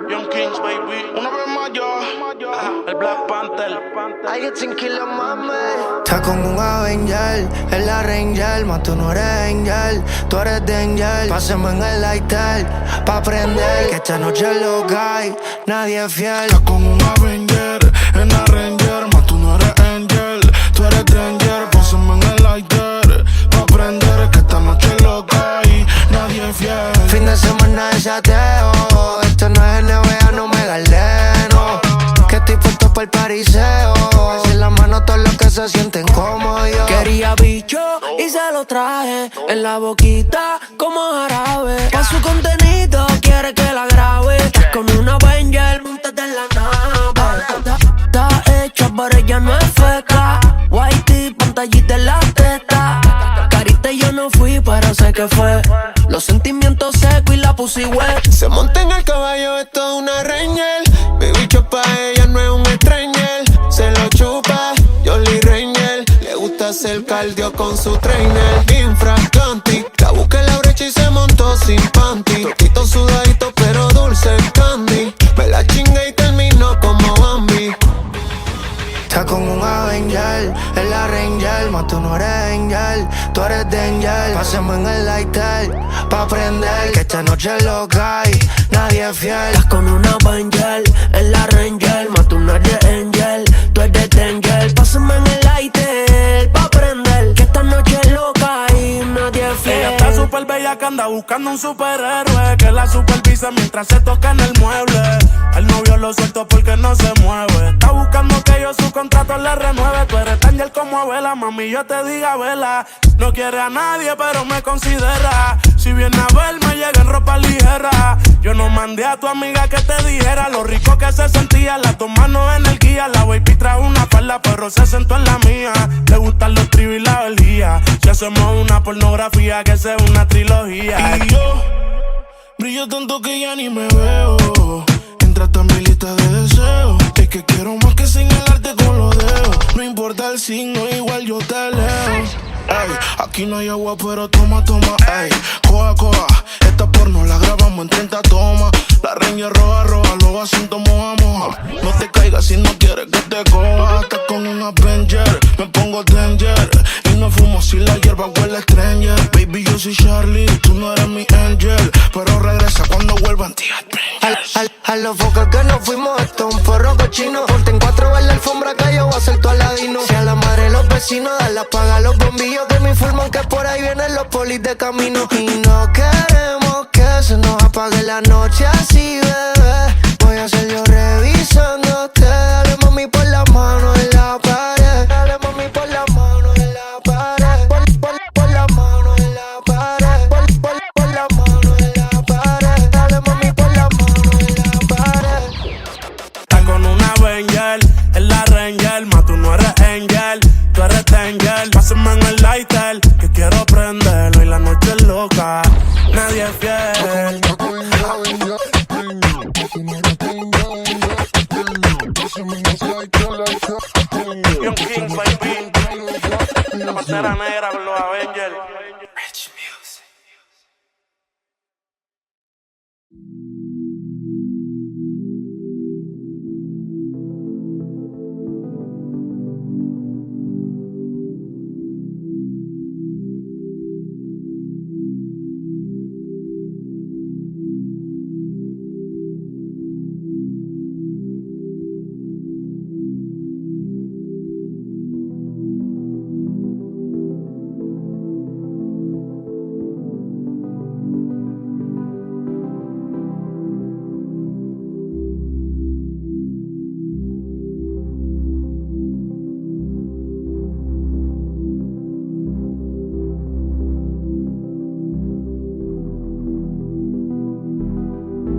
Young Kings, baby. Una vez más yo. El Black Panther. Hay que tranquilo, mami. Estás como un Avenger, es la Ranger, mas tú no eres Angel, tú eres Danger. Pásame en el lighter, pa' prender, que esta noche es loca y nadie es fiel. Estás como un Avenger, en la Ranger, mas tú no eres Angel, tú eres Danger. Pásame en el lighter, pa' prender, que esta noche es loca y nadie es fiel. Fin de semana de sateo, esto no es NBA, no me galeno. Que estoy puesto para el pariseo, en la mano todos los que se sienten como yo. Quería bicho y se lo traje en la boquita como jarabe. Pa' su contenido quiere que la grabe con una Avenger, montate en la nave. Está hecha pero ella no es feca. Whitey, pantallita en la testa. Carita yo no fui pero sé que fue. Los sentimientos secos y la pussy wet. Se monta en el caballo, esto es una Ranger. Mi bicho pa' ella no es un stranger. Se lo chupa, Jolly Ranger. Le gusta hacer cardio con su trainer. Infraganti, la busca en la brecha y se montó sin panty. Toquito sudadito pero dulce candy. Me la chingué y terminó como Bambi. Estás con un Avenger, es la Ranger, mas tú no eres Angel, tú eres Danger. Pásame en el lighter, pa' prender, que esta noche es loca y nadie es fiel. Estás con una Avenger, es la Ranger, mas tú no eres Angel, tú eres Danger. Pásame en el lighter, pa' prender, que esta noche es loca y nadie es fiel. Ella está súper bella que anda buscando un superhéroe que la supervisa mientras se toca en el mueble. El novio lo suelto porque no se mueve. Está buscando que yo su contrato le renueve. Tú eres Daniel como Abela, mami, yo te diga vela. No quiere a nadie, pero me considera. Si viene a verme, llega en ropa ligera. Yo no mandé a tu amiga que te dijera lo rico que se sentía. Las dos manos en el guía. La baby trae una falda, pero se sentó en la mía. Le gustan los tríos y la orgía. Si hacemos una pornografía, que sea una trilogía. Y yo brillo tanto que ya ni me veo. Entraste en mi lista de deseos. Es que quiero más que señalarte con los dedos. No importa el signo, igual yo te leo. Ey, aquí no hay agua, pero toma, toma, ey. Coja, coja, esta porno la grabamos en 30 tomas. La Ranger roja, roja, los asientos moja, moja. No te caigas si no quieres que te coja. Estás con un Avenger, me pongo Danger. Y no fumo si la hierba huele a stranger. Baby, yo soy Charlie, tú no eres mi angel. Pero regresa cuando vuelvan, tía. A los focos que nos fuimos, esto es un porro cochino. Ponte en 4 en la alfombra que yo voy a ser tu aladino. Si a la madre los vecinos, dale apaga los bombillos que me informan que por ahí vienen los polis de camino. Y no queremos que se nos apague la noche así, bebé. Voy a ser yo revisándote. Dale mami por la mano en la pared. Dale mami por la mano en la pared. Por la mano en la pared. Por la mano en la pared. Dale mami por la mano en la pared. Está con una Avenger, es la Ranger, mas tú no eres Angel, tú eres Danger. Pásame en el lighter, que quiero prenderlo y la noche es loca, nadie es fiel. Young King, baby, la pantera negra con los Avengers.